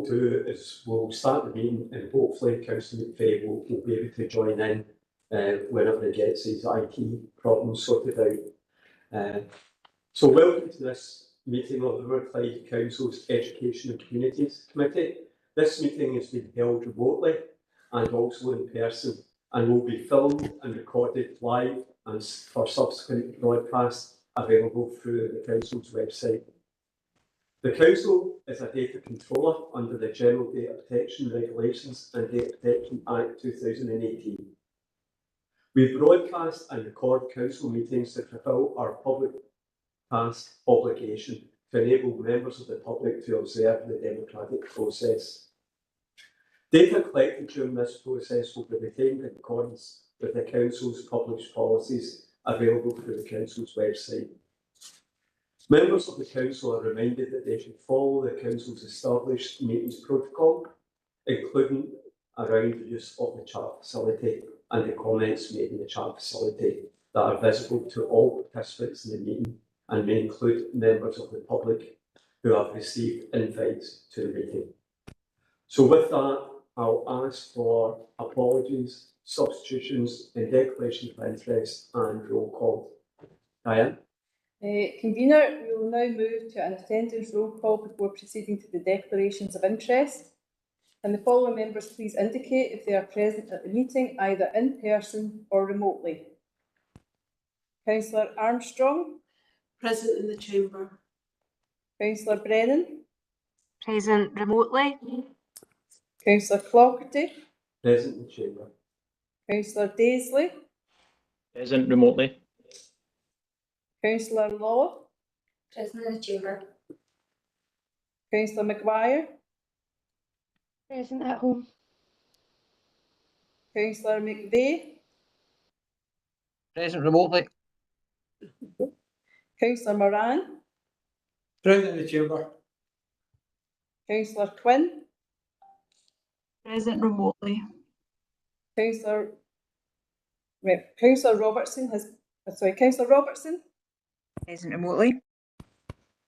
do is we'll start the meeting, and hopefully Councillor McVeigh will be able to join in whenever he gets his IT problems sorted out. So welcome to this meeting of the River Clyde Council's Education and Communities Committee. This meeting is being held remotely and also in person, and will be filmed and recorded live and for subsequent broadcast available through the Council's website. The Council is a data controller under the General Data Protection Regulations and Data Protection Act 2018. We broadcast and record Council meetings to fulfil our public past obligation to enable members of the public to observe the democratic process. Data collected during this process will be retained in accordance with the Council's published policies available through the Council's website. Members of the Council are reminded that they should follow the Council's established meetings protocol, including around the use of the chat facility and the comments made in the chat facility that are visible to all participants in the meeting and may include members of the public who have received invites to the meeting. So with that, I'll ask for apologies, substitutions and declarations of interest and roll call. Diane? Convener, we will now move to an attendance roll call before proceeding to the declarations of interest. Can the following members please indicate if they are present at the meeting, either in person or remotely? Councillor Armstrong? Present in the chamber. Councillor Brennan? Present remotely. Councillor Clougherty? Present in the chamber. Councillor Daisley? Present remotely. Councillor Law? Present in the chamber. Councillor Maguire? Present at home. Councillor McVeigh? Present remotely. Councillor Moran? Present in the chamber. Councillor Quinn? Present remotely. Councillor Robertson has, Councillor Robertson? Present remotely.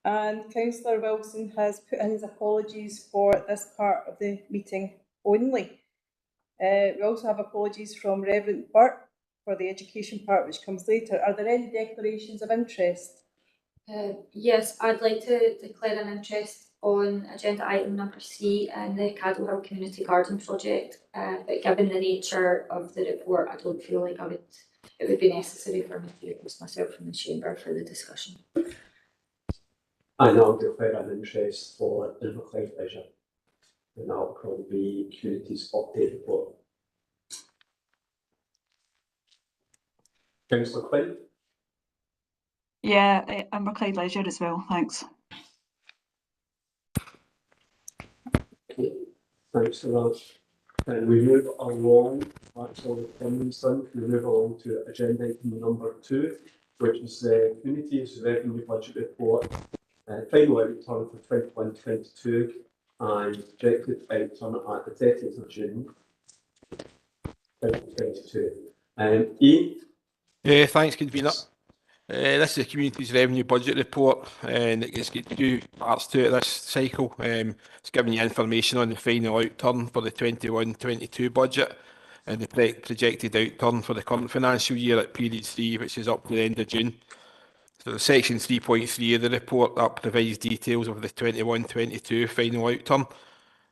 And Councillor Wilson has put in his apologies for this part of the meeting only. We also have apologies from Reverend Burt for the education part, which comes later. Are there any declarations of interest? Yes, I'd like to declare an interest on agenda item number 3 and the Cadle Hill Community Garden project. But given the nature of the report, I don't feel like it would be necessary for me to recuse myself from the chamber for the discussion. And I'll declare an interest for the River Clyde Leisure, and that will probably be Communities Update Report. Councillor Quinn? Yeah, Amber Clyde Leisure as well, thanks. Okay, thanks for that. And we move along, that's all the comments done. We move along to agenda item number 2, which is the Communities Revenue Budget Report, final outturn for 21-22 and projected outturn at the 30th of June 2022. Ian? Thanks, Convener. This is the Communities Revenue Budget Report, and it's got 2 parts to it this cycle. It's giving you information on the final outturn for the 21-22 budget and the projected outturn for the current financial year at period 3, which is up to the end of June. So the section 3.3 of the report that provides details of the 21-22 final outturn.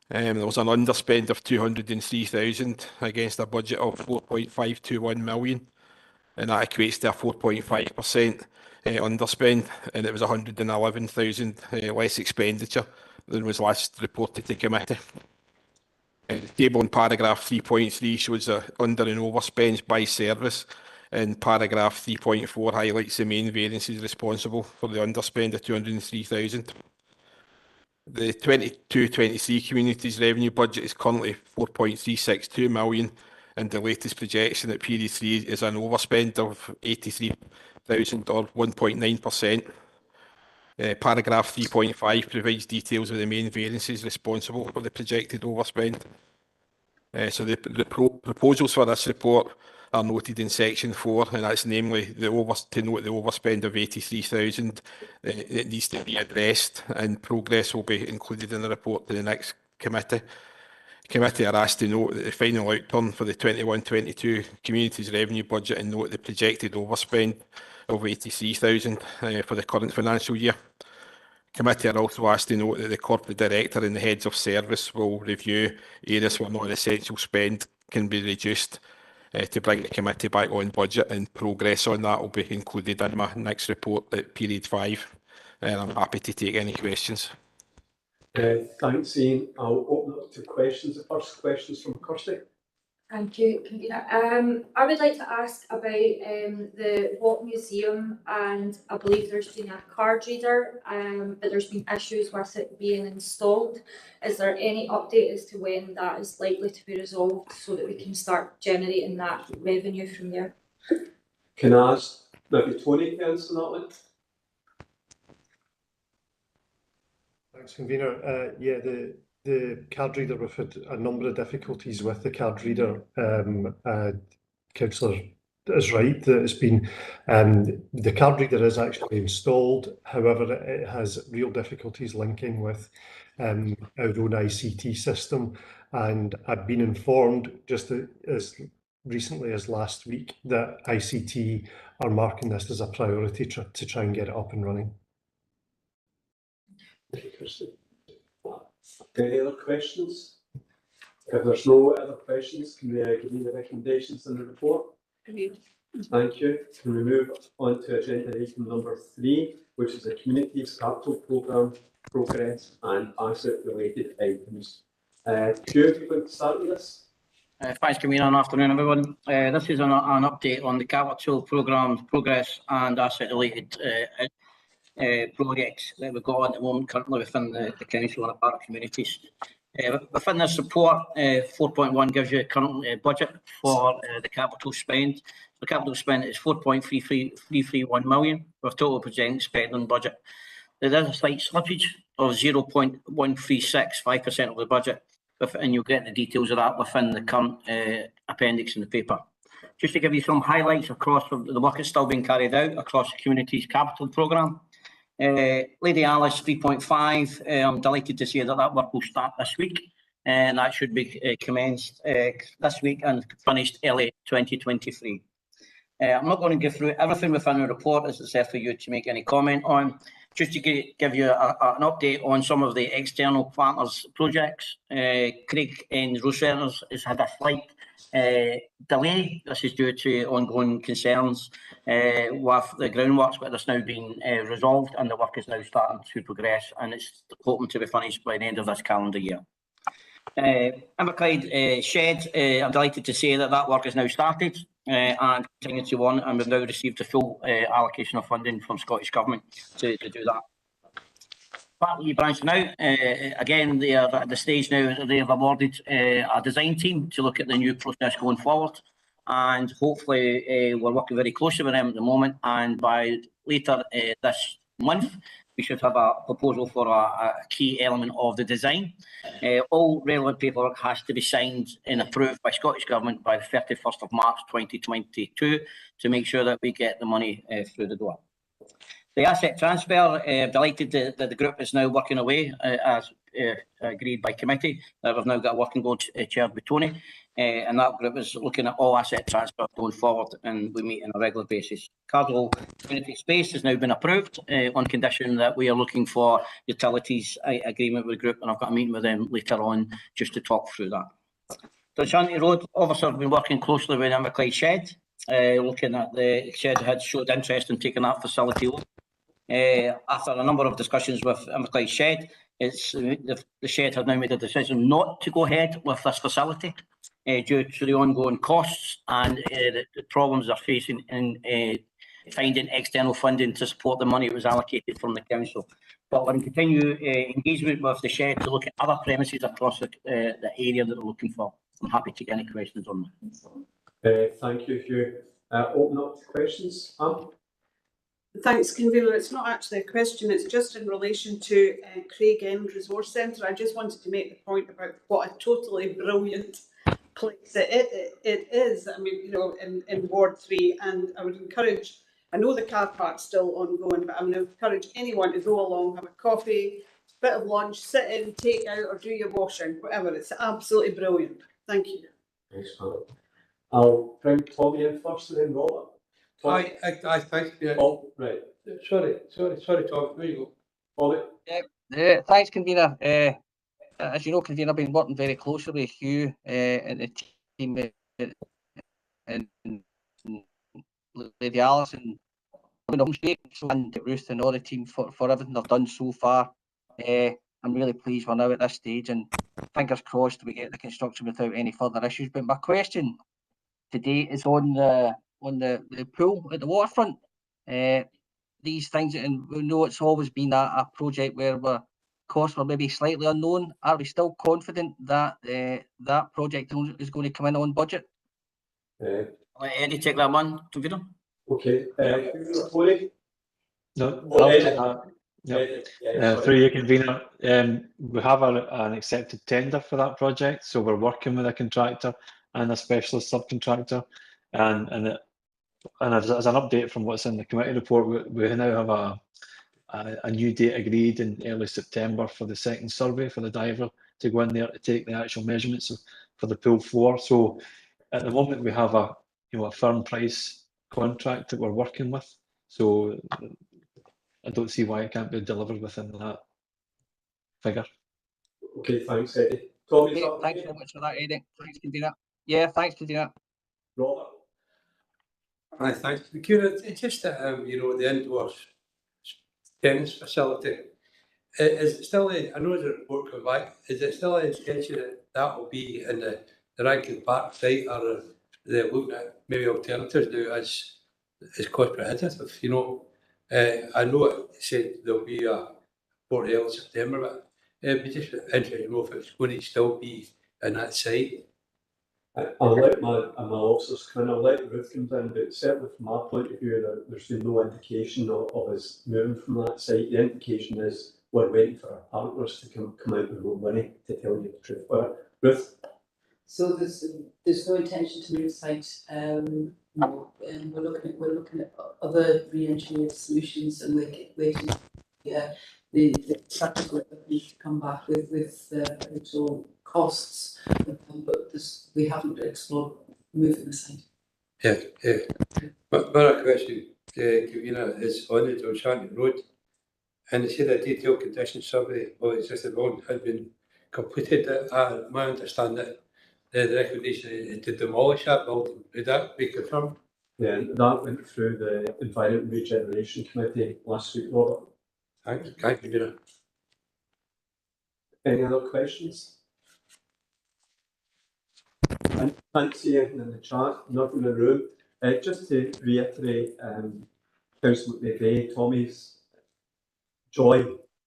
There was an underspend of 203,000 against a budget of 4.521 million. And that equates to a 4.5% underspend, and it was 111,000 less expenditure than was last reported to committee. The table in paragraph 3.3 shows the under and overspends by service, and paragraph 3.4 highlights the main variances responsible for the underspend of 203,000. The 22-23 communities revenue budget is currently 4.362 million. And the latest projection at period 3 is an overspend of 83,000 or 1.9%. Paragraph 3.5 provides details of the main variances responsible for the projected overspend. So the proposals for this report are noted in section 4, and that's namely to note the overspend of 83,000. It needs to be addressed, and progress will be included in the report to the next committee. Committee are asked to note that the final outturn for the 21-22 communities revenue budget and note the projected overspend of 83,000 for the current financial year. Committee are also asked to note that the corporate director and the heads of service will review areas where non-essential spend can be reduced to bring the committee back on budget, and progress on that will be included in my next report at period 5. I'm happy to take any questions. Thanks, Ian. I'll open up to questions. The first question is from Kirsty. Thank you, Convener. I would like to ask about the Watt Museum, and I believe there's been a card reader, but there's been issues with it being installed. Is there any update as to when that is likely to be resolved so that we can start generating that revenue from there? Can I ask maybe Tony to answer that one? Thanks, Convener. Yeah, the card reader, we've had a number of difficulties with the card reader. Councillor is right that it's been, the card reader is actually installed, however it has real difficulties linking with our own ICT system, and I've been informed just as recently as last week that ICT are marking this as a priority to try and get it up and running. Any other questions? If there's no other questions, can we give you the recommendations in the report? Agreed. Thank you. Can we move on to agenda item number 3, which is the Communities Capital Programme progress and asset related items. Hugh, if you could start with this. Thanks, Convener, and afternoon, everyone. This is an update on the capital programme progress and asset related projects that we've got at the moment currently within the council and a part of communities. Within this report, 4.1 gives you a current budget for the capital spend. The capital spend is 4.331 million, with total projected spending budget. There is a slight slippage of 0.1365% of the budget, and you'll get the details of that within the current appendix in the paper. Just to give you some highlights across the work that's still being carried out across the communities capital programme. Lady Alice 3.5, I'm delighted to say that work will start this week, and that should be commenced this week and finished early 2023. I'm not going to go through everything within the report, as it's there for you to make any comment on. Just to give you an update on some of the external partners projects. Craig and Rose Centres has had a slight delay. This is due to ongoing concerns with the groundworks, but it's now been resolved and the work is now starting to progress, and it's hoping to be finished by the end of this calendar year. Inverclyde Shed, I'm delighted to say that work has now started and continues to on, and we've now received a full allocation of funding from Scottish Government to do that. Partly branch now, again, they are at the stage now that they have awarded a design team to look at the new process going forward, and hopefully we're working very closely with them at the moment, and by later this month we should have a proposal for a key element of the design. All relevant paperwork has to be signed and approved by Scottish Government by the 31st of March 2022 to make sure that we get the money through the door. The asset transfer, delighted that the group is now working away as agreed by committee. We've now got a working group chaired by Tony, and that group is looking at all asset transfer going forward, and we meet on a regular basis. Cardinal Community Space has now been approved on condition that we are looking for utilities agreement with the group, and I've got a meeting with them later on just to talk through that. The Shanty Road, obviously I've been working closely with Inverclyde Shed, looking at the shed had showed interest in taking that facility over. After a number of discussions with Inverclyde Shed, the shed has now made a decision not to go ahead with this facility due to the ongoing costs and the problems they're facing in finding external funding to support the money that was allocated from the council. But we're in continued engagement with the shed to look at other premises across the area that they're looking for. I'm happy to take any questions on that. Thank you, Hugh. Open up to questions. Thanks, Convener. It's not actually a question, it's just in relation to Craig End Resource Centre. I just wanted to make the point about what a totally brilliant place it is. I mean, you know, in Ward 3, and I would encourage, I know the car park's still ongoing, but I would encourage anyone to go along, have a coffee, bit of lunch, sit in, take out, or do your washing, whatever. It's absolutely brilliant. Thank you. Thanks, Hannah. I'll bring Tommy in first and then Robert. Tommy? I thank you. Oh, right. Sorry, Tom. There you go. Tommy? Thanks, convener. As you know, convener, I've been working very closely with Hugh and the team and Lady Alison and Ruth and all the team for everything they've done so far. I'm really pleased we're now at this stage, and fingers crossed we get the construction without any further issues. But my question today is on the pool at the waterfront. These things, and we know it's always been a project where costs were maybe slightly unknown. Are we still confident that that project is going to come in on budget? Let Eddie take that one, convener. Okay. Corey? No, Oh, I'll Eddie. take that. Yep. Yeah, Through you, convener. We have an accepted tender for that project, so we're working with a contractor and a specialist subcontractor, and as an update from what's in the committee report, we now have a new date agreed in early September for the second survey for the diver to go in there to take the actual measurements for the pool floor. So at the moment we have a firm price contract that we're working with. So I don't see why it can't be delivered within that figure. Okay, thanks, Eddie. Tommy, Okay, thanks very much for that, Eddie. Thanks, convener. Yeah, thanks, convener. Robert? Aye, thanks. It's just that the indoor tennis facility. Is it still? I know the report come back. Is it still an intention that will be in the Rankin Park site, or they're looking at maybe alternatives now as cost prohibitive? I know it said there'll be a port in September, but it'd be just interesting to know if it's going to still be in that site. I'll let my officers come in, I'll let Ruth come in, but certainly from my point of view, there's been no indication of us moving from that site. The indication is we're waiting for our partners to come out with more money, to tell you the truth. But Ruth? So there's no intention to move site. No, and we're looking at other re-engineered solutions, and we're waiting. The practical need to come back with the actual costs, but we haven't explored moving the site. Yeah. But my question, Kavina, is on the Dolshanty Road, and they said a detailed condition survey of the existing road had been completed. My understanding that the recommendation is to demolish that building. Would that be confirmed? Yeah, that went through the Environment and Regeneration Committee last week, Robert. Thanks, Kavina. Any other questions? I can't see anything in the chat, nothing in the room. Just to reiterate, Councillor McVeigh, Tommy's joy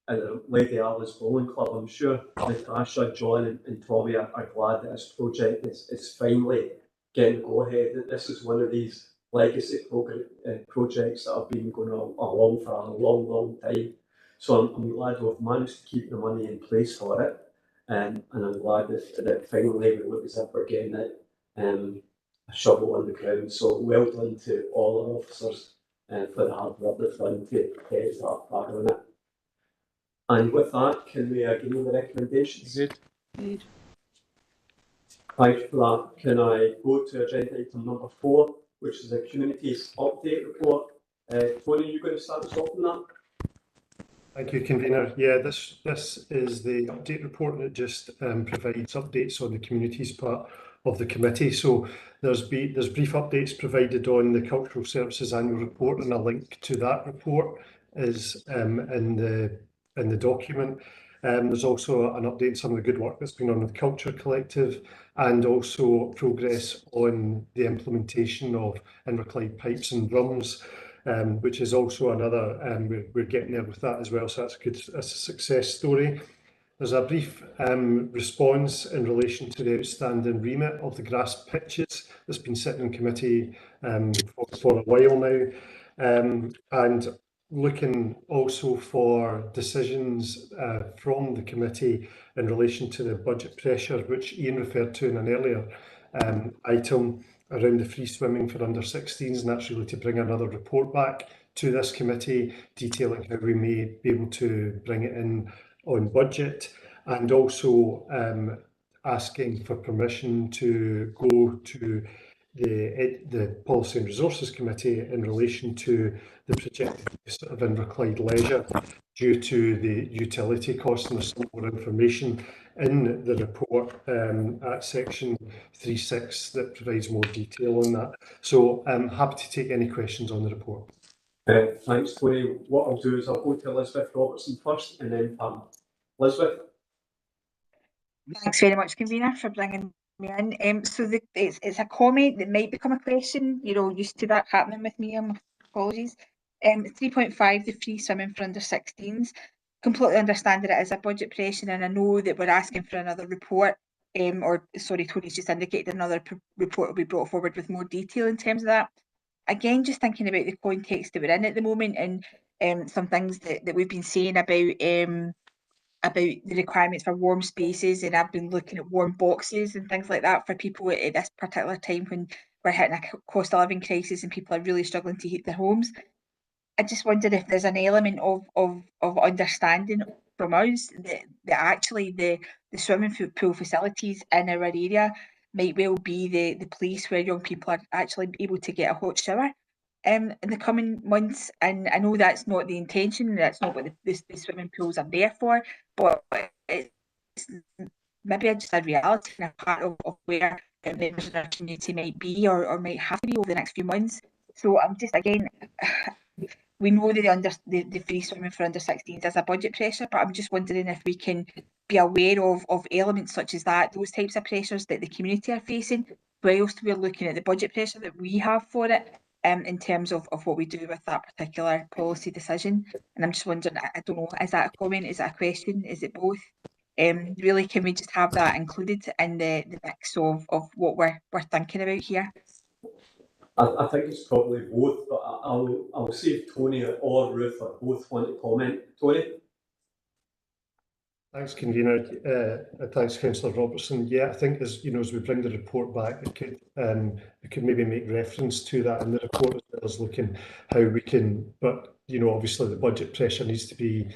at the Lady Alice Bowling Club. I'm sure Natasha, John and Tommy are glad that this project is finally getting go ahead. That this is one of these legacy projects that have been going along for a long time. So I'm glad we've managed to keep the money in place for it. And I'm glad that finally we look as if we're getting it a shovel on the ground. So well done to all our officers for the hard work they've done to get that part on it. And with that, can we agree with the recommendations? Good. Thank you for that. Can I go to agenda item number 4, which is the community's update report? Tony, are you going to start us off on that? Thank you, convener. Yeah, this is the update report that just provides updates on the community's part of the committee. So there's brief updates provided on the Cultural Services Annual Report, and a link to that report is in the document. There's also an update on some of the good work that's been on with Culture Collective, and also progress on the implementation of Inverclyde pipes and drums, which is also another, we're getting there with that as well, so that's a success story. There's a brief response in relation to the outstanding remit of the grass pitches that's been sitting in committee for a while now, and looking also for decisions from the committee in relation to the budget pressure, which Ian referred to in an earlier item around the free swimming for under 16s, and that's really to bring another report back to this committee detailing how we may be able to bring it in on budget, and also asking for permission to go to the Policy and Resources Committee in relation to the projected use of Inverclyde Leisure due to the utility costs. And there's some more information in the report at section 3.6 that provides more detail on that. So I'm happy to take any questions on the report. Thanks, Tony. What I'll do is I'll go to Elizabeth Robertson first and then Pam. Elizabeth? Thanks very much, convener, for bringing me in. So it's a comment that might become a question. You're all used to that happening with me. Apologies. 3.5, the free swimming for under 16s. Completely understand that it is a budget pressure, and I know that we're asking for another report. Tony's just indicated another report will be brought forward with more detail in terms of that. Again, just thinking about the context that we're in at the moment, and some things that we've been saying about the requirements for warm spaces, and I've been looking at warm boxes and things like that for people at this particular time when we're hitting a cost of living crisis and people are really struggling to heat their homes. I just wondered if there's an element of understanding from us that actually the swimming pool facilities in our area might well be the place where young people are actually able to get a hot shower in the coming months. And I know that's not the intention, that's not what the swimming pools are there for, but it's maybe just a reality and a part of where members of our community might be or might have to be over the next few months. So I'm just, again, we know that the free swimming for under 16s is a budget pressure, but I'm just wondering if we can be aware of elements such as that, those types of pressures that the community are facing, whilst we're looking at the budget pressure that we have for it, in terms of what we do with that particular policy decision. And I'm just wondering, I don't know, is that a comment, is that a question, is it both? Really, can we just have that included in the mix of what we're thinking about here? I think it's probably both, but I'll see if Tony or Ruth or both want to comment. Tony? Thanks, convener. Thanks, Councillor Robertson. Yeah, I think as we bring the report back, we could maybe make reference to that in the report, as well as looking how we can. But obviously the budget pressure needs to be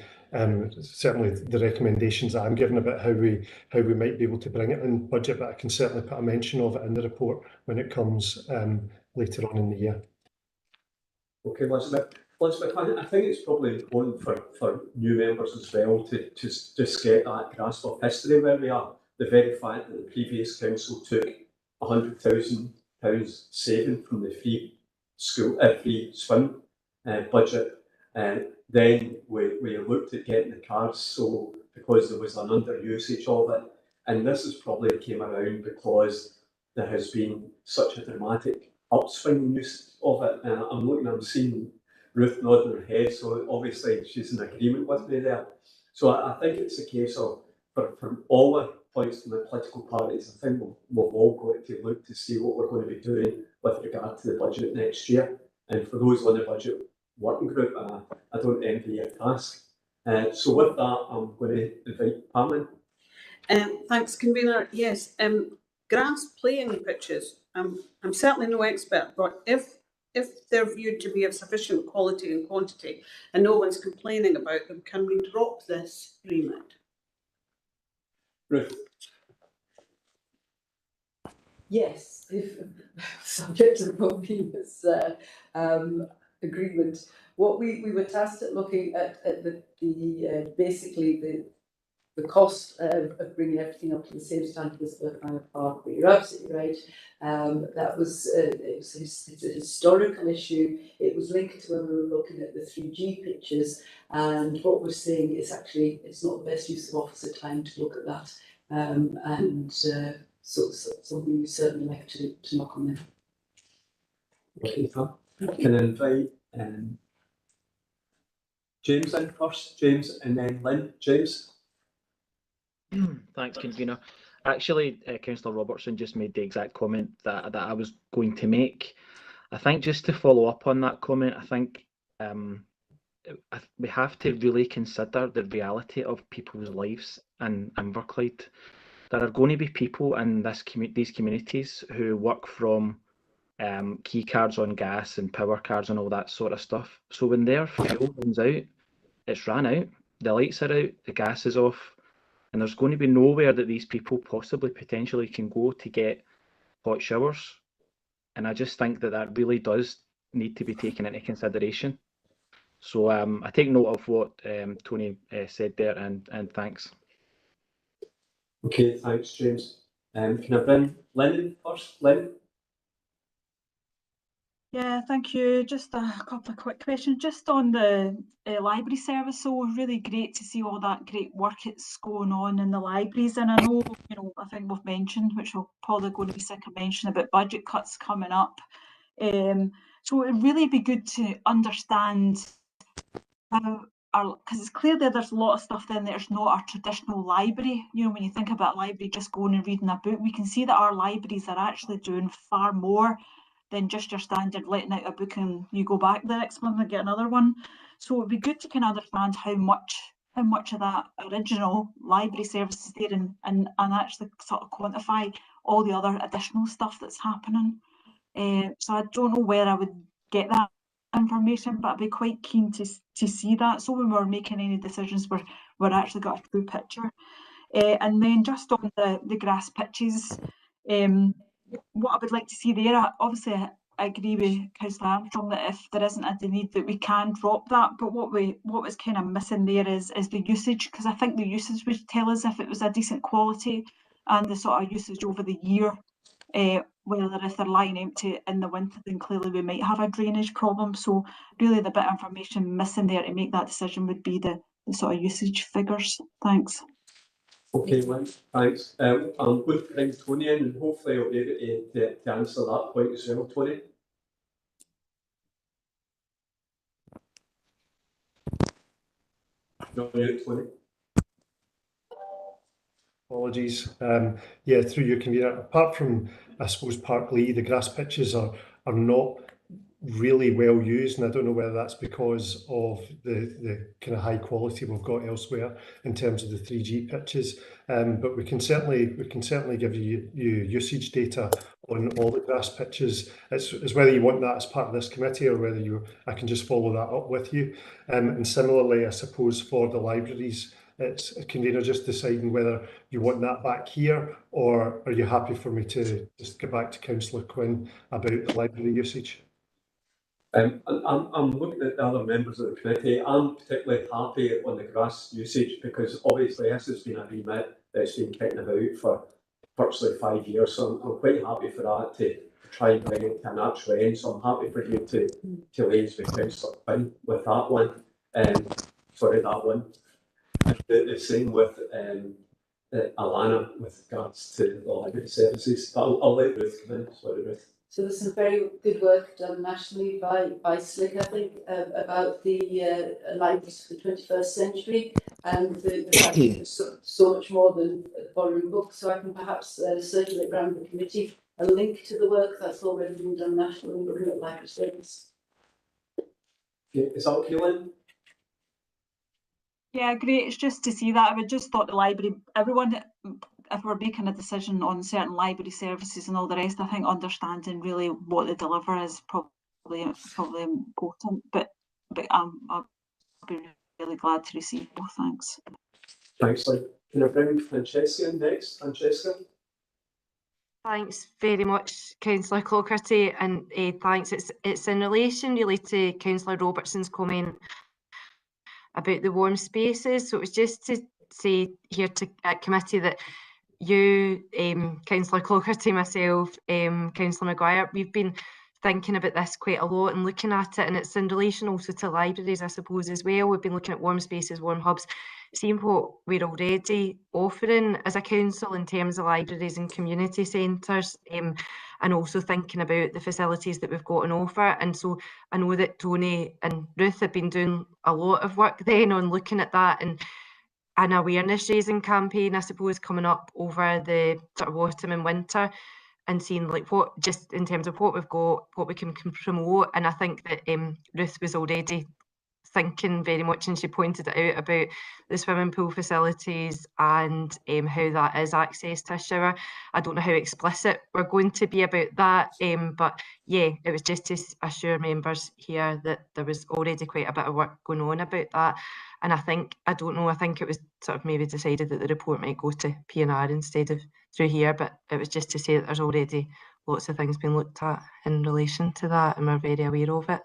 certainly the recommendations that I'm giving about how we might be able to bring it in budget. But I can certainly put a mention of it in the report when it comes later on in the year. Okay, Elizabeth, I think it's probably important for new members as well to just get that grasp of history where we are. The very fact that the previous council took £100,000 saving from the free swim budget, and then we looked at getting the cards, so because there was an under usage of it, and this has probably came around because there has been such a dramatic upswing in use of it. I'm seeing Ruth nodding her head, so obviously she's in agreement with me there. So I think it's a case of, from all the points from the political parties, I think we've all got to look to see what we're going to be doing with regard to the budget next year. And for those on the budget working group, I don't envy your task. So with that, I'm going to invite Pam in. Thanks, convener. Yes, grass playing pitches. I'm certainly no expert, but if they're viewed to be of sufficient quality and quantity, and no one's complaining about them, can we drop this remit? Ruth? Yes, if subject to the previous agreement. What we were tasked at looking at basically the cost of bringing everything up to the same standard as the Park. But you're absolutely right. That was it's a historical issue. It was linked to when we were looking at the 3G pictures, and what we're seeing is actually it's not the best use of officer time to look at that, so something we certainly like to knock on there. Okay, can I invite James in first? James, and then Lynn. James? Thanks, convener. Actually, Councillor Robertson just made the exact comment that I was going to make. I think just to follow up on that comment, I think we have to really consider the reality of people's lives in Inverclyde. There are going to be people in these communities who work from key cards on gas and power cards and all that sort of stuff. So when their fuel runs out, it's ran out. the lights are out, the gas is off, and there's going to be nowhere that these people possibly potentially can go to get hot showers. And I just think that that really does need to be taken into consideration. So I take note of what Tony said there, and thanks. Okay, thanks, James. Can I bring Lynn in first? Lynn? Yeah, thank you. Just a couple of quick questions. Just on the library service, so really great to see all that great work that's going on in the libraries. And I know, you know, I think we've mentioned, which we're probably going to be sick of mentioning, about budget cuts coming up. So it'd really be good to understand how because it's clear that there's a lot of stuff then that's not our traditional library. You know, when you think about a library just going and reading a book, we can see that our libraries are actually doing far more than just your standard letting out a book and you go back the next month and get another one. So it'd be good to kind of understand how much of that original library service is there, and actually sort of quantify all the other additional stuff that's happening. So I don't know where I would get that information, but I'd be quite keen to see that, so when we're making any decisions we're actually got a true picture. And then just on the grass pitches, what I would like to see there, obviously I agree with Councillor Armstrong that if there isn't a need that we can drop that, but what was kind of missing there is the usage, because I think the usage would tell us if it was a decent quality, and the sort of usage over the year. Whether if they're lying empty in the winter, then clearly we might have a drainage problem. So really the bit of information missing there to make that decision would be the sort of usage figures. Thanks. Okay, Lynn, thanks. I'm going to bring Tony in, and hopefully I'll be able to answer that point as well, Tony. Not yet, Tony. Apologies. Yeah, through your convener. Apart from, I suppose, Parklea, the grass pitches are not really well used, and I don't know whether that's because of the kind of high quality we've got elsewhere in terms of the 3G pitches. But we can certainly give you usage data on all the grass pitches. It's whether you want that as part of this committee or whether I can just follow that up with you. And similarly, I suppose for the libraries, it's a convener just deciding whether you want that back here, or are you happy for me to just get back to Councillor Quinn about the library usage? I'm looking at the other members of the committee. I'm particularly happy on the grass usage because obviously this has been a remit that's been kicking about for virtually 5 years. So I'm quite happy for that to try and bring it to an actual end. So I'm happy for you to liaise with Councillor Quinn with that one. Sorry, that one. And the same with Alana with regards to the library services. I'll let Ruth come in. Sorry, Ruth. So there's some very good work done nationally by SLIC, I think, about the libraries for the 21st century, and the fact that it's so much more than borrowing books. So I can perhaps circulate around the committee a link to the work that's already been done nationally looking at library service. Okay, is that okay, Lynn? Yeah, great. It's just to see that. I would just thought the library, everyone, if we're making a decision on certain library services and all the rest, I think understanding really what they deliver is probably important. But I'll be really glad to receive both. Thanks. Thanks, Lynn. Can I bring Francesca in next? Francesca? Thanks very much, Councillor Clougherty, and thanks. It's in relation really to Councillor Robertson's comment about the warm spaces. So it was just to say here at committee that you, Councillor Clougherty, myself, Councillor Maguire, we've been thinking about this quite a lot and looking at it, and it's in relation also to libraries, I suppose, as well. We've been looking at warm spaces, warm hubs, seeing what we're already offering as a council in terms of libraries and community centres, and also thinking about the facilities that we've got on offer. And so I know that Tony and Ruth have been doing a lot of work then on looking at that, and an awareness raising campaign, I suppose, coming up over the sort of autumn and winter, and seeing like what, just in terms of what we've got, what we can promote. And I think that Ruth was already thinking very much, and she pointed it out about the swimming pool facilities and how that is access to a shower. I don't know how explicit we're going to be about that, but yeah, it was just to assure members here that there was already quite a bit of work going on about that. And I think it was sort of maybe decided that the report might go to P&R instead of through here, but it was just to say that there's already lots of things being looked at in relation to that, and we're very aware of it.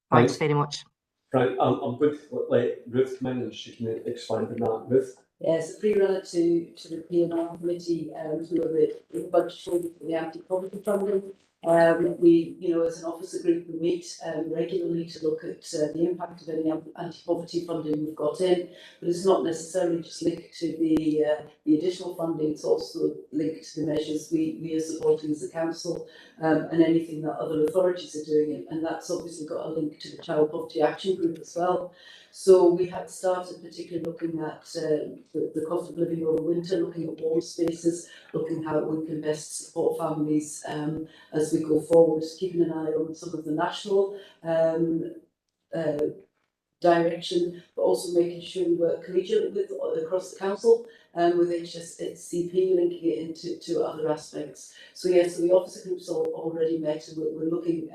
Thanks very much. Right, I'm going to let Ruth come in and she can expand on that. Ruth? Yes, a pre-runner to the P&R committee, who are the budget for the anti-poverty funding. We, as an officer group, we meet regularly to look at the impact of any anti-poverty funding we've got in, but it's not necessarily just linked to the additional funding, it's also linked to the measures we are supporting as a council, and anything that other authorities are doing, and that's obviously got a link to the Child Poverty Action Group as well. So we had started particularly looking at the cost of living over winter, looking at warm spaces, looking how we can best support families as we go forward, keeping an eye on some of the national direction, but also making sure we work collegially with across the council with HSCP, linking it into other aspects. So yes, the officer groups already met, and we're looking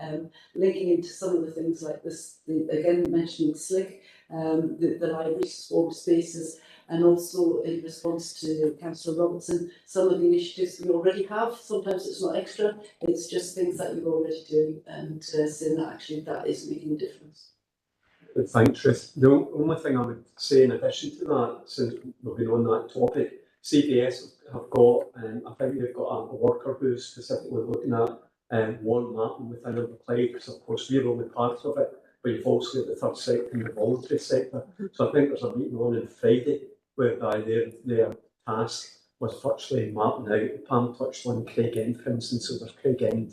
linking into some of the things like this. Again, mentioning SLIC, the libraries, warm spaces, and also in response to Councillor Robertson, some of the initiatives we already have. Sometimes it's not extra; it's just things that you're already doing, and saying that actually that is making a difference. Thanks, Ruth. The only thing I would say in addition to that, since we've been on that topic, CPS have got, I think they've got a worker who's specifically looking at warm mapping within Inverclyde, because of course we're only part of it, but you've also got the third sector and the voluntary sector. So I think there's a meeting on Friday whereby their task was virtually mapping out. Pam touched on Craig End, for instance, so there's Craig End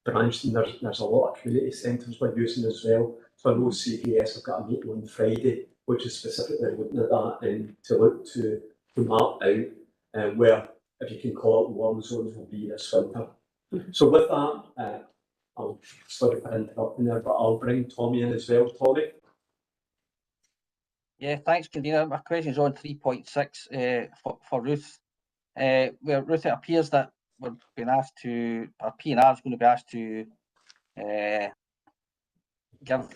branch, and there's a lot of community centres we're using as well. So I know CPS have got a meeting on Friday, which is specifically looking at that and to look to map out where, if you can call it, warm zones will be this winter. So with that, I'm sorry for interrupting there, but I'll bring Tommy in as well. Tommy? Yeah, thanks, Convener. My question is on 3.6 for Ruth. Where Ruth, it appears that we're being asked to, or P&R is going to be asked to give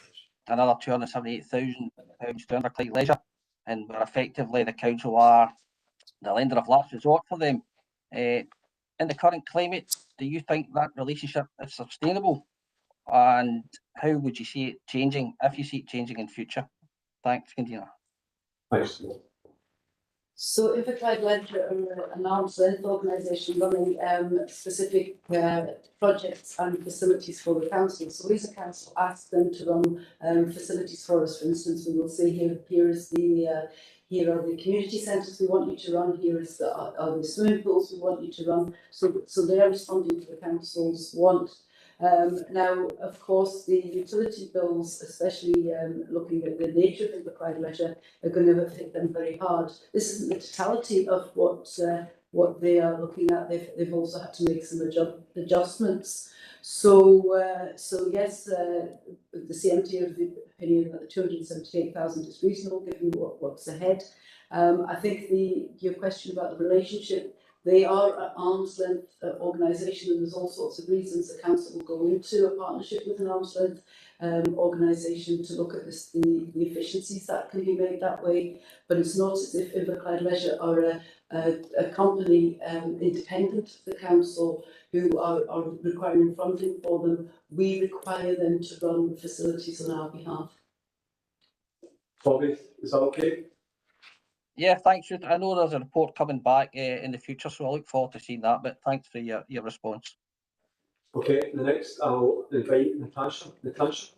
another £278,000 to Inverclyde Leisure, and we're effectively the council are the lender of last resort for them. In the current climate, do you think that relationship is sustainable? And how would you see it changing, if you see it changing in future? Thanks, Convener. Thanks. So Inverclyde Leisure are an arm's length organisation running specific projects and facilities for the council. So we as a council ask them to run facilities for us. For instance, we will say here is the here are the community centres we want you to run, here is are the swimming pools we want you to run. So they are responding to the council's want. Now, of course, the utility bills, especially looking at the nature of Inverclyde Leisure, are going to hit them very hard. This isn't the totality of what they are looking at. They've also had to make some adjustments. So yes, the CMT are of the opinion that the 278,000 is reasonable given what's ahead. I think your question about the relationship. They are an arm's length organisation, and there's all sorts of reasons the council will go into a partnership with an arm's length organisation to look at the efficiencies that can be made that way. But it's not as if Inverclyde Leisure are a company independent of the council who are requiring funding for them. We require them to run facilities on our behalf. Tommy, is that okay? Yeah, thanks. I know there's a report coming back in the future, so I look forward to seeing that, but thanks for your response. Okay, the next I'll invite Natasha. Natasha?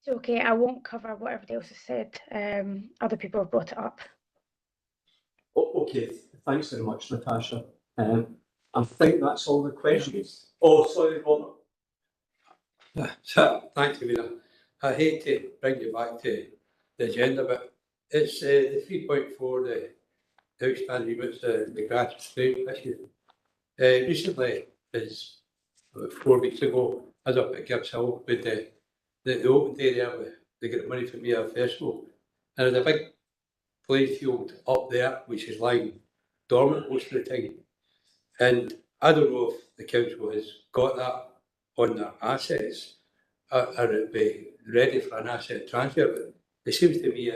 It's okay, I won't cover what everybody else has said. Other people have brought it up. Okay, thanks very much, Natasha. I think that's all the questions. Oh, sorry, Robert. Thanks, Convener. I hate to bring you back to the agenda, but it's the 3.4, the outstanding bits, the grass scrape issue. Recently, about 4 weeks ago, I was up at Gibbs Hill with the open area with they get money from the festival. And there's a big playing field up there, which is lying dormant most of the time. And I don't know if the council has got that on their assets, or it be ready for an asset transfer. But it seems to me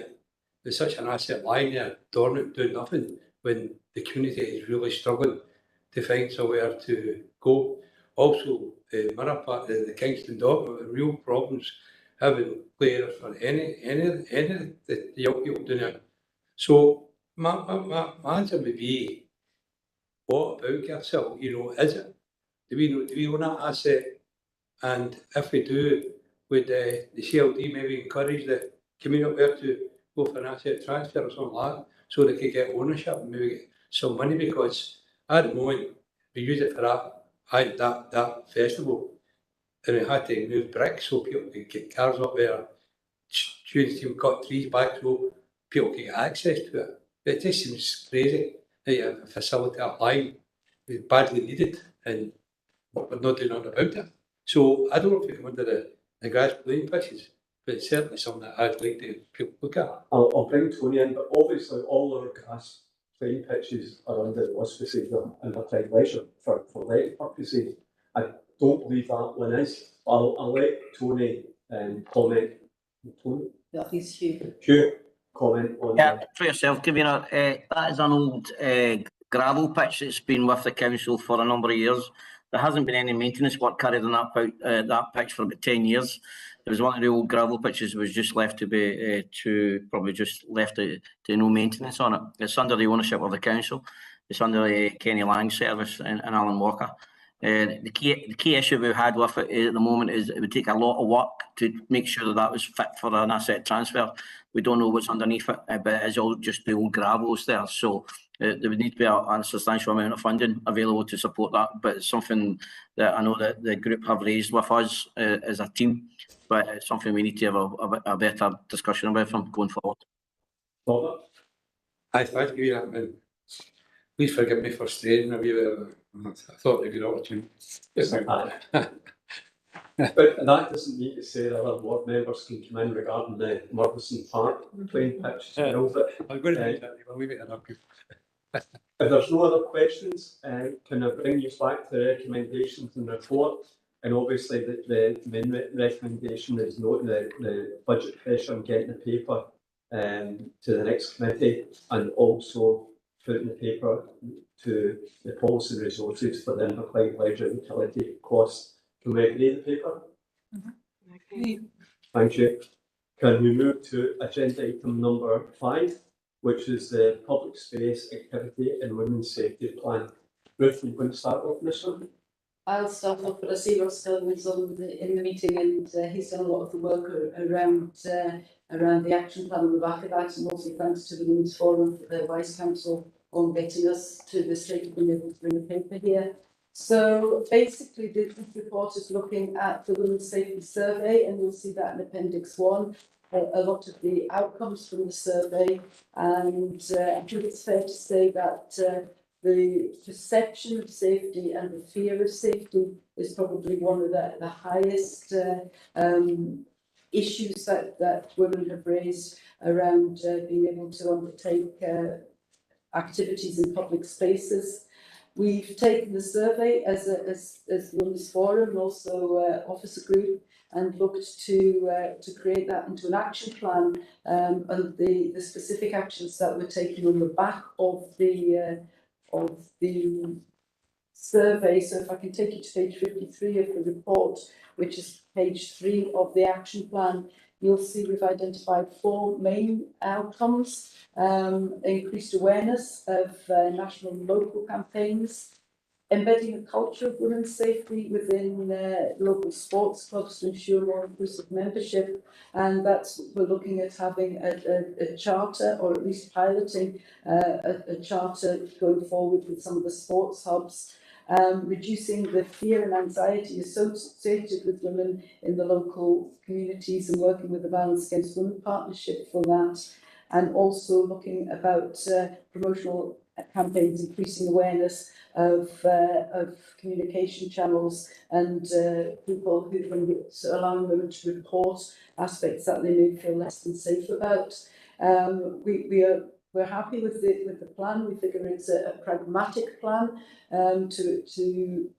there's such an asset lying there, dormant, doing nothing, when the community is really struggling to find somewhere to go. Also, the Mirror Park, the Kingston Dock, have real problems having players for any of the young people doing it. So my answer would be, what about yourself? You know, is it? Do we own that asset? And if we do, would the CLD maybe encourage the community up there to go for an asset transfer or something like that, so they could get ownership and maybe get some money? Because at the moment we use it for that festival, and we had to move bricks so people could get cars up there. Students team cut trees back so people could get access to it. It just seems crazy that you have a facility applying is badly needed and we're not doing nothing about it. So I don't know if we come under the grass playing pitches, but it's certainly something that I'd like to people look at. I'll bring Tony in, but obviously all our grass playing pitches are under the auspices and they're tied leisure for letting purposes. I don't believe that one is. I'll let Tony comment. Tony? That is Hugh. Hugh, comment on Yeah, for yourself, Convener. That is an old gravel pitch that's been with the council for a number of years. There hasn't been any maintenance work carried on that pitch for about 10 years. It was one of the old gravel pitches that was just left to probably just left to no maintenance on it. It's under the ownership of the council. It's under the Kenny Lang service and Alan Walker. The key issue we've had with it at the moment is it would take a lot of work to make sure that was fit for an asset transfer. We don't know what's underneath it, but it's all just the old gravels there. So there would need to be a substantial amount of funding available to support that. But it's something that I know that the group have raised with us as a team. But it's something we need to have a better discussion about from going forward. Robert? I thank you, and please forgive me for straying a wee bit. I thought it'd be an opportunity. But that doesn't mean to say that other board members can come in regarding the Murchison Park playing pitch as well. But I'm going to leave it up. If there's no other questions, can I bring you back to the recommendations and report? And obviously the main recommendation is noting the budget pressure and getting the paper to the next committee, and also putting the paper to the policy resources for the Inverclyde leisure utility costs. Can we agree the paper? Okay. Thank you. Can we move to agenda item number 5, which is the public space activity and women's safety plan? Ruth, you going to start off this one? I'll start off, but I see Ross Stillman's in the meeting, and he's done a lot of the work around the action plan on the back of that, and also thanks to the Women's Forum, the Vice Council, on getting us to the stage of being able to bring the paper here. So basically, this report is looking at the Women's Safety Survey, and you'll see that in Appendix 1. A lot of the outcomes from the survey, and I think it's fair to say that the perception of safety and the fear of safety is probably one of the highest issues that women have raised around being able to undertake activities in public spaces. We've taken the survey as the Women's Forum, also Officer Group, and looked to create that into an action plan, and the specific actions that were taken on the back of the survey. So if I can take you to page 53 of the report, which is page 3 of the action plan, you'll see we've identified 4 main outcomes: increased awareness of national and local campaigns, embedding a culture of women's safety within local sports clubs to ensure more inclusive membership, and that's we're looking at having a charter, or at least piloting a charter going forward with some of the sports hubs. Reducing the fear and anxiety associated with women in the local communities, and working with the Violence Against Women Partnership for that, and also looking about promotional campaigns, increasing awareness of communication channels and people who can allowing women to report aspects that they may feel less than safe about. We're happy with the plan. We figure it's a pragmatic plan to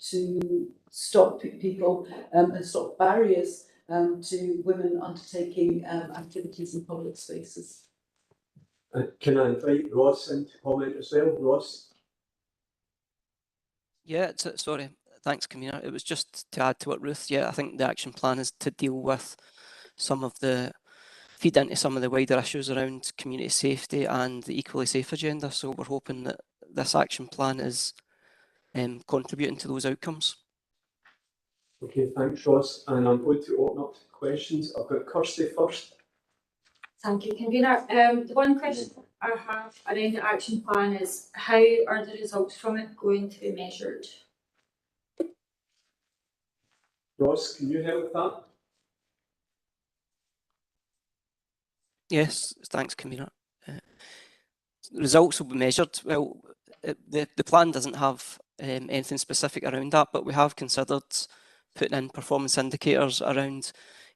stop people and stop barriers to women undertaking activities in public spaces. Can I invite Ross in to comment as well? Ross? Yeah, sorry. Thanks, Camina. It was just to add to what Ruth, I think the action plan is to deal with feed into some of the wider issues around community safety and the equally safe agenda. So we're hoping that this action plan is contributing to those outcomes. Okay, thanks, Ross. And I'm going to open up to questions. I've got Kirsty first. Thank you, Convener. The one question I have around the action plan is how are the results from it going to be measured? Ross, can you help with that? Yes, thanks, Camina. Results will be measured. Well, the plan doesn't have anything specific around that, but we have considered putting in performance indicators around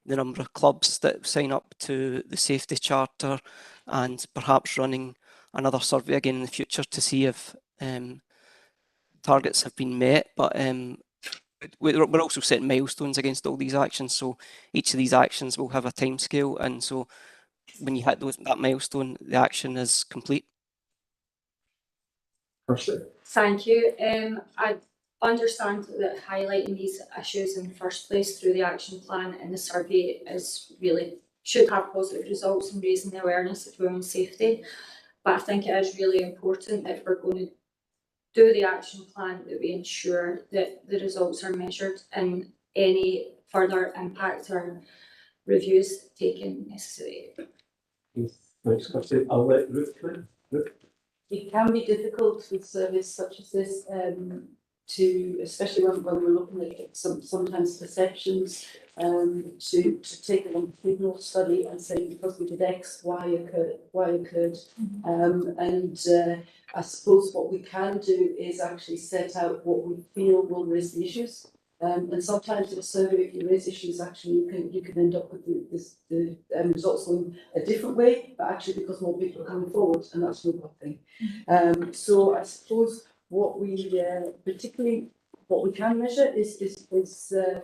the number of clubs that sign up to the safety charter, and perhaps running another survey again in the future to see if targets have been met. But we're also setting milestones against all these actions, so each of these actions will have a timescale, and so when you hit that milestone, the action is complete. Thank you. I understand that highlighting these issues in the first place through the action plan and the survey should have positive results in raising the awareness of women's safety. But I think it is really important, if we're going to do the action plan, that we ensure that the results are measured and any further impact or reviews taken necessary. Thanks, Kirsty. I'll let Ruth come in. Ruth? It can be difficult with surveys such as this especially when we're looking at sometimes perceptions, to take a longitudinal study and say because we did X, Y occurred. I suppose what we can do is actually set out what we feel will raise the issues. And sometimes in a survey, if you raise issues, actually you can end up with the results going a different way, but actually because more people are coming forward, and that's no good thing. So I suppose what we particularly what we can measure is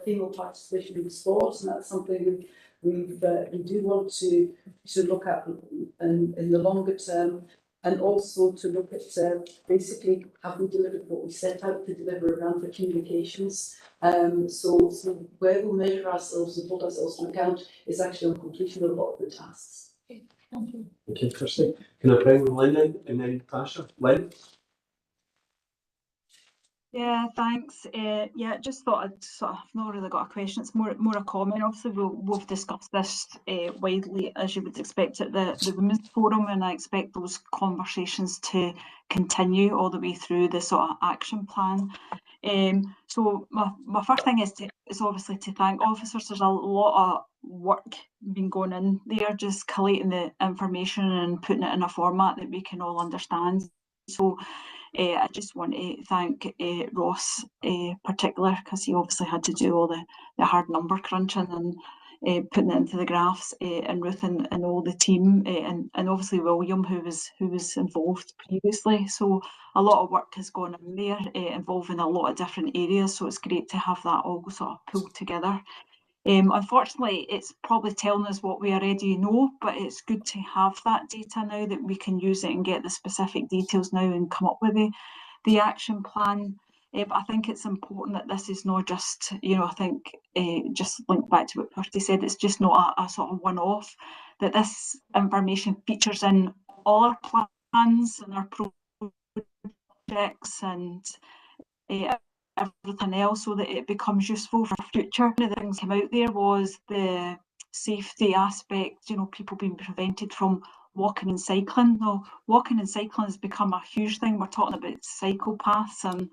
female participation in sports, and that's something we do want to look at in the longer term. And also to look at basically have we delivered what we set out to deliver around the communications. So where we measure ourselves and hold ourselves to account is actually on completion of a lot of the tasks. Okay, thank you. Okay, Kirsty. Can I bring Lynn in and then Tasha? Lynn? Yeah, thanks. Yeah, just thought I'd sort of not really got a question. It's more a comment. Obviously, we've discussed this widely, as you would expect, at the Women's Forum, and I expect those conversations to continue all the way through the sort of action plan. So my first thing is obviously to thank officers. There's a lot of work been going in there, just collating the information and putting it in a format that we can all understand. So I just want to thank Ross particular, because he obviously had to do all the hard number crunching and putting it into the graphs, and Ruth and all the team, and obviously William, who was involved previously. So a lot of work has gone in there, involving a lot of different areas. So it's great to have that all sort of pulled together. Unfortunately, it's probably telling us what we already know, but it's good to have that data now that we can use it and get the specific details now and come up with the action plan. But I think it's important that this is not just, I think just link back to what Kirsty said, it's just not a sort of one-off, that this information features in all our plans and our projects and everything else, so that it becomes useful for future. One of the things that came out there was the safety aspect, people being prevented from walking and cycling. Now, walking and cycling has become a huge thing. We're talking about cyclepaths and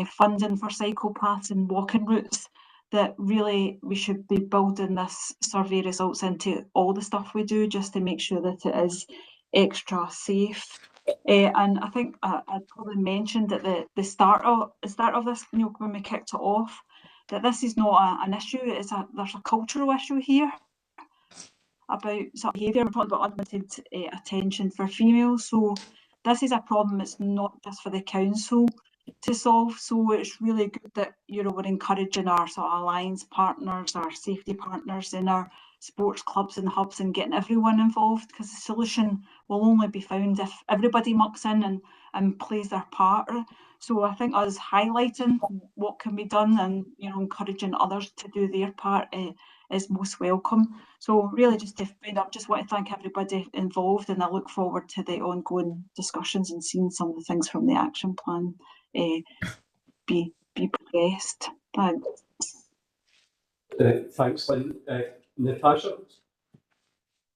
funding for cyclepaths and walking routes, that really we should be building this survey results into all the stuff we do, just to make sure that it is extra safe. And I think I'd probably mentioned at the start of this, when we kicked it off, that this is not an issue. There's a cultural issue here about sort of behaviour. We're talking about unlimited attention for females. So this is a problem that's not just for the council to solve. So it's really good that we're encouraging our sort of alliance partners, our safety partners in our sports clubs and hubs, and getting everyone involved, because the solution will only be found if everybody mucks in and plays their part. So I think us highlighting what can be done and encouraging others to do their part is most welcome. So really, just to end up, just want to thank everybody involved, and I look forward to the ongoing discussions and seeing some of the things from the action plan be progressed. Thanks. Thanks, Lynn. Natasha?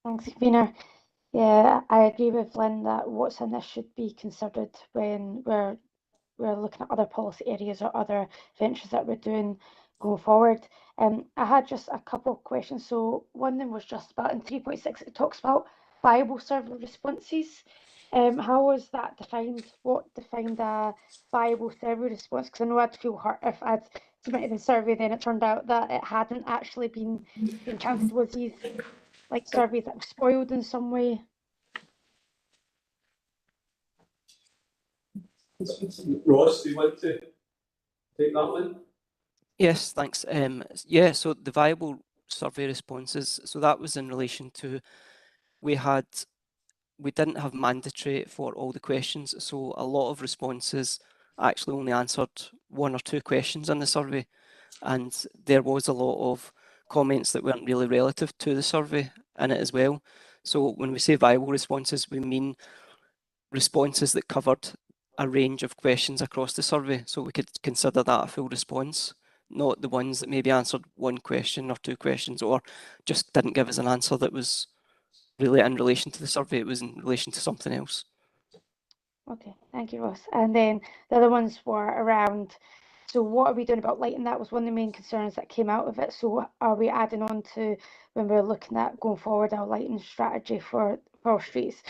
Thanks, convener. Yeah, I agree with Lynn that what's in this should be considered when we're looking at other policy areas or other ventures that we're doing going forward. I had just a couple of questions. So one of them was just about in 3.6, it talks about viable survey responses. How was that defined? What defined a viable survey response? Because I know I'd feel hurt if I'd submitted a survey, then it turned out that it hadn't actually been counted. Was these like surveys that were spoiled in some way? Ross, do you want to take that one? Yes, thanks. Yeah, so the viable survey responses, so that was in relation to, we didn't have mandatory for all the questions, so a lot of responses actually only answered 1 or 2 questions in the survey, and there was a lot of comments that weren't really relative to the survey in it as well. So when we say viable responses, we mean responses that covered a range of questions across the survey, so we could consider that a full response, not the ones that maybe answered 1 question or 2 questions, or just didn't give us an answer that was really in relation to the survey, it was in relation to something else. Okay, thank you, Ross. And then the other ones were around, so what are we doing about lighting? That was one of the main concerns that came out of it. So are we adding on to, when we're looking at going forward, our lighting strategy for our streets?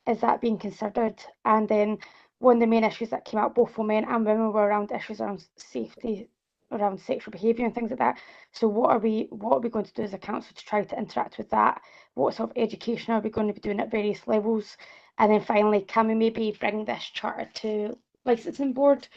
Is that being considered? And then one of the main issues that came out both for men and women were around issues around safety, around sexual behaviour and things like that. So what are we going to do as a council to try to interact with that? What sort of education are we going to be doing at various levels? And then finally, can we maybe bring this charter to licensing board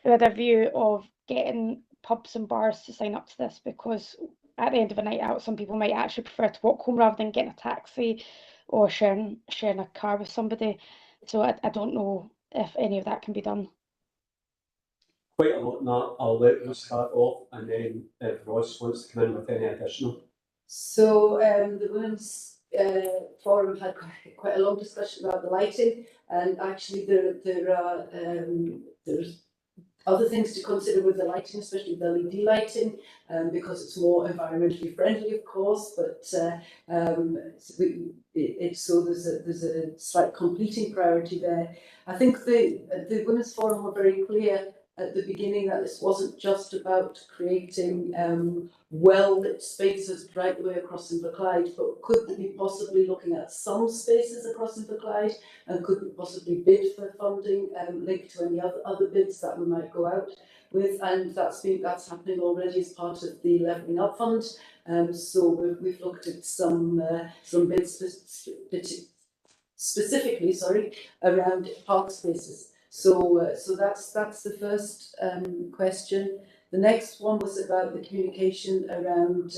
with a view of getting pubs and bars to sign up to this? Because at the end of a night out, some people might actually prefer to walk home rather than getting a taxi or sharing a car with somebody. So I don't know if any of that can be done. Quite a lot in that. I'll let Ross start off, and then if Ross wants to come in with any additional. So the Women's Forum had quite a long discussion about the lighting, and actually there's other things to consider with the lighting, especially the LED lighting, because it's more environmentally friendly, of course, but so there's a slight completing priority there. I think the Women's Forum were very clear at the beginning that this wasn't just about creating well-lit spaces right the way across Inverclyde, but could they be possibly looking at some spaces across Inverclyde, and could we possibly bid for funding linked to any other bids that we might go out with, and that's happening already as part of the Levelling Up Fund. So we've looked at some bids specifically, around park spaces. So that's the first question. The next one was about the communication around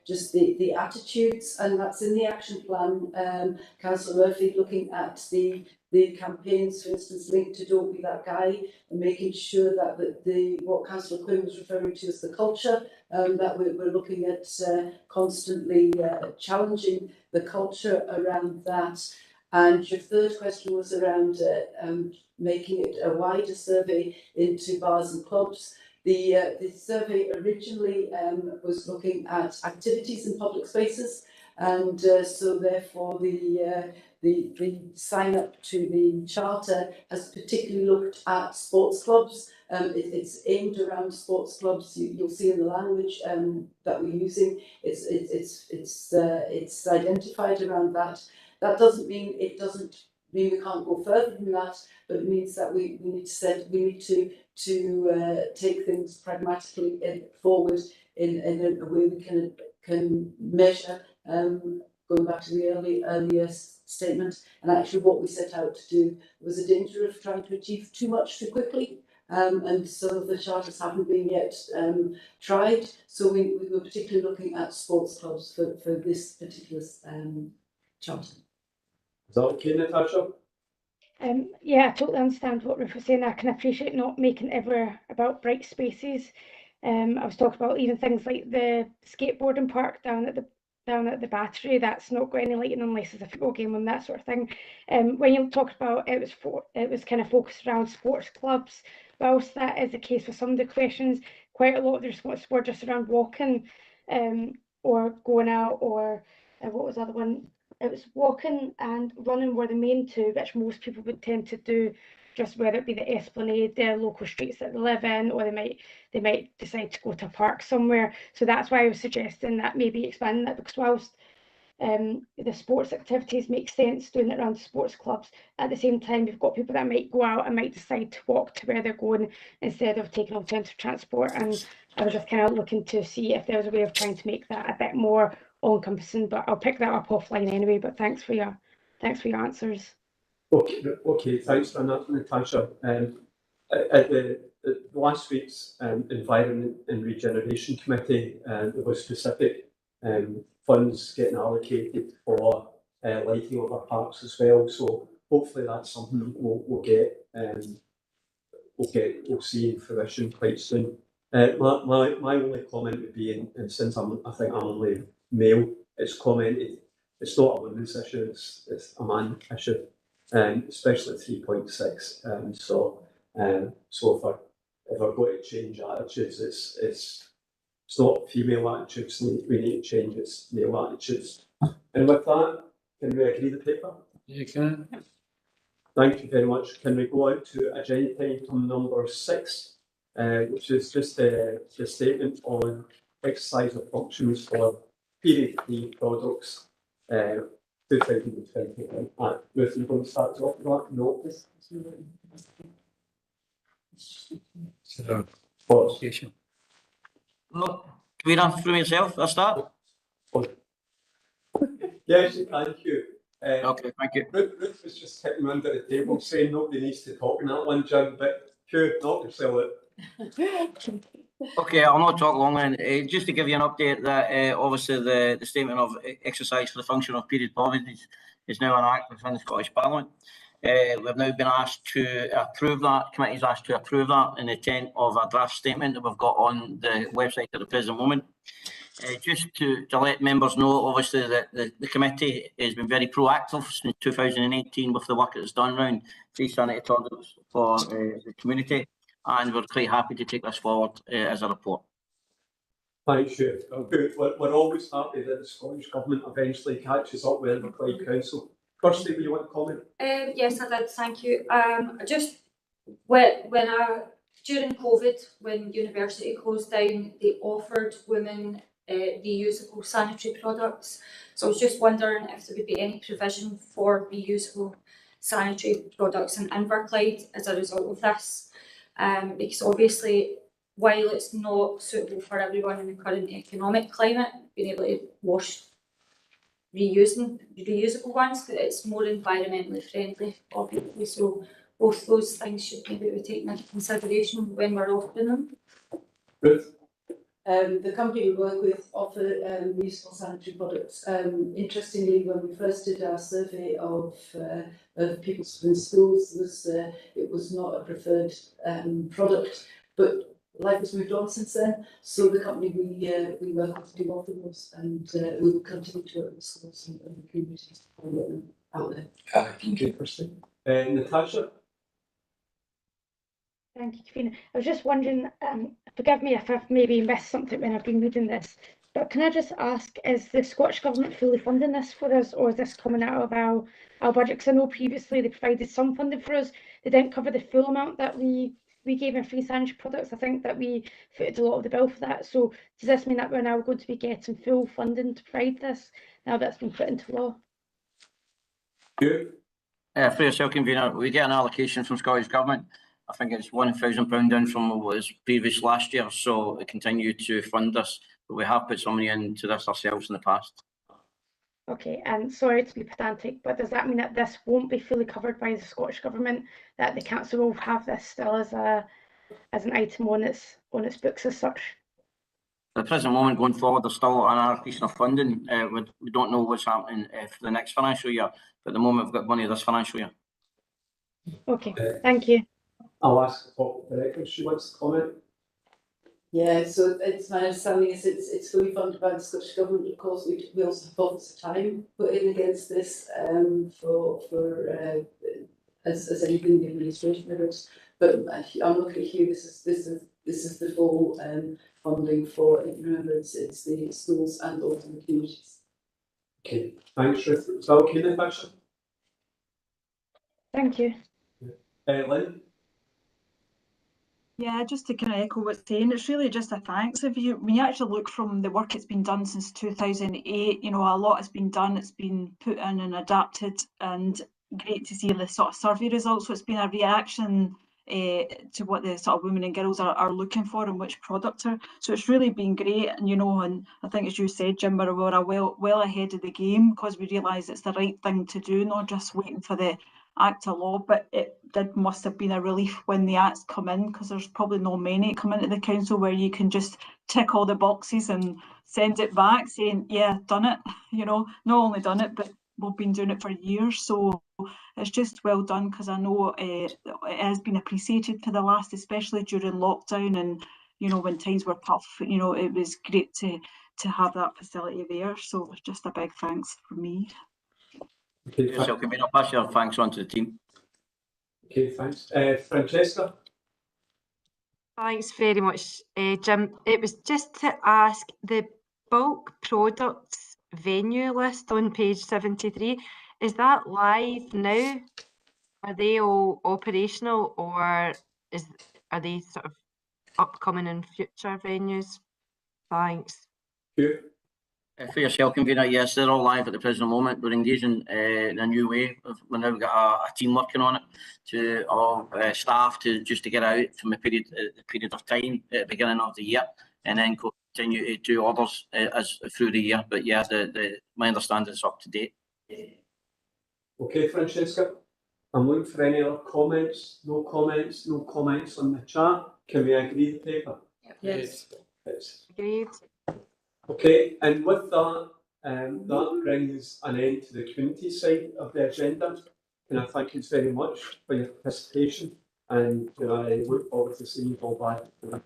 just the attitudes, and that's in the action plan. Councillor Murphy looking at the campaigns, for instance, linked to Don't Be That Guy, and making sure that what Councillor Quinn was referring to as the culture, that we're looking at constantly challenging the culture around that. And your third question was around making it a wider survey into bars and clubs. The survey originally was looking at activities in public spaces, and so therefore the sign up to the charter has particularly looked at sports clubs. It's aimed around sports clubs. You'll see in the language that we're using, it's identified around that. That doesn't mean it doesn't mean we can't go further than that, but it means that we need to take things pragmatically forward in a way we can measure. Going back to the earlier statement, and actually what we set out to do was a danger of trying to achieve too much too quickly. And some of the charters haven't been yet tried, so we were particularly looking at sports clubs for this particular charter. Is that okay, Natasha? Yeah, I totally understand what Ruth was saying. I can appreciate not making it ever about bright spaces. I was talking about even things like the skateboarding park down at the Battery. That's not got any lighting unless there's a football game and that sort of thing. When you talked about it was kind of focused around sports clubs. Whilst that is the case for some of the questions, quite a lot of the responses were just around walking, or going out, or what was the other one? It was walking and running were the main two, which most people would tend to do, just whether it be the Esplanade, the local streets that they live in, or they might decide to go to a park somewhere. So that's why I was suggesting that maybe expanding that, because whilst the sports activities make sense doing it around sports clubs, at the same time you've got people that might go out and might decide to walk to where they're going instead of taking alternative transport. And I was just kind of looking to see if there was a way of trying to make that a bit more all-encompassing, but I'll pick that up offline anyway. But thanks for your answers. Okay, thanks for that, Natasha. At the last week's Environment and Regeneration Committee, there was specific funds getting allocated for lighting of our parks as well. So hopefully that's something we'll see in fruition quite soon. My only comment would be, and since I think I'm only male, it's commented. It's not a women's issue; it's a man issue, especially 3.6. So if we're going to change attitudes, it's not female attitudes we need to change; it's male attitudes. And with that, can we agree the paper? You can. Thank you very much. Can we go out to agenda item number 6, which is just the statement on exercise of functions for period 3 products, 2021. Ruth, you going to start off with that? No. Qualification. Look, can we run through yourself? I'll start. Yes, thank you. Okay, thank you. Ruth was just sitting under the table saying nobody needs to talk in that one, Jim, but sure, knock yourself out. Okay, I'll not talk long then. Just to give you an update that obviously the statement of exercise for the function of period providence is now an act within the Scottish Parliament. We've now been asked to approve that, committee's asked to approve that in the intent of a draft statement that we've got on the website at the present moment. Just to let members know, obviously, that the committee has been very proactive since 2018 with the work that it's done around free sanitary products for the community, and we're quite happy to take this forward as a report. Thanks, Chair. We're always happy that the Scottish Government eventually catches up with Inverclyde Council. Kirsty, will you want to comment? Yes, I did, thank you. Just during COVID, when university closed down, they offered women reusable sanitary products. So I was just wondering if there would be any provision for reusable sanitary products in Inverclyde as a result of this. Because obviously, while it's not suitable for everyone in the current economic climate, being able to wash reusable ones, but it's more environmentally friendly, obviously. So both those things should be taken into consideration when we're offering them. Ruth? The company we work with offer reusable sanitary products. Interestingly, when we first did our survey of people in schools, it was not a preferred product, but life has moved on since then. So the company we work with do offer those, and we will continue to work with schools and the communities out there. Thank you, Kirsty. Natasha? Thank you, Kavina. I was just wondering, forgive me if I've maybe missed something when I've been reading this, but can I just ask, is the Scottish Government fully funding this for us, or is this coming out of our budget? Because I know previously they provided some funding for us. They didn't cover the full amount that we gave in free sanitary products. I think that we footed a lot of the bill for that. So does this mean that we're now going to be getting full funding to provide this, now that's been put into law? Good. For yourself, convener, we get an allocation from Scottish Government. I think it's £1,000 down from what was previous last year, so we continue to fund this, but we have put some money into this ourselves in the past. Okay, and sorry to be pedantic, but does that mean that this won't be fully covered by the Scottish Government, that the council will have this still as an item on its books as such? At the present moment, going forward, there's still an allocation of funding. We don't know what's happening for the next financial year, but at the moment we've got money this financial year. Okay, thank you. I'll ask the Corporate Director if she wants to comment. Yeah, so it's my understanding is it's fully funded by the Scottish Government. Of course, we also have pockets of time put in against this as anything the administration members. But I'm looking at Hugh. This is the full funding for it. Remember, it's the schools and also the communities. Okay, thanks, Ruth. Is that okay then, Bishop? Thank you. Lynn? Yeah, just to kind of echo what's saying, it's really just a thanks. If you, when you actually look from the work that's been done since 2008, you know, a lot has been done, it's been put in and adapted, and great to see the sort of survey results. So it's been a reaction to what the sort of women and girls are looking for and which product are. So it's really been great, and you know, and I think as you said, Jim, we're well ahead of the game because we realise it's the right thing to do, not just waiting for the act of law, but it must have been a relief when the acts come in, because there's probably not many come into the council where you can just tick all the boxes and send it back saying, yeah, done it. You know, not only done it, but we've been doing it for years. So it's just well done, because I know it has been appreciated for the last, especially during lockdown, and you know, when times were tough, you know, it was great to have that facility there. So it's just a big thanks from me. Okay, Yourself, convener, pass your thanks on to the team. Okay, thanks. Francesca? Thanks very much, Jim. It was just to ask, the bulk products venue list on page 73, is that live now? Are they all operational, or are they sort of upcoming in future venues? Thanks. Hugh? For yourself, convener, yes, they're all live at the present moment. We're engaging in a new way. We've now got a team working on it to all staff to get out from a period of time at the beginning of the year, and then continue to do others as through the year. But yeah, my understanding is up to date. Okay, Francesca. I'm looking for any other comments. No comments. No comments on the chat. Can we agree the paper? Yes. Yes. Agreed. Okay, and with that, that brings an end to the community side of the agenda. And I thank you very much for your participation, and I look forward to seeing you all back.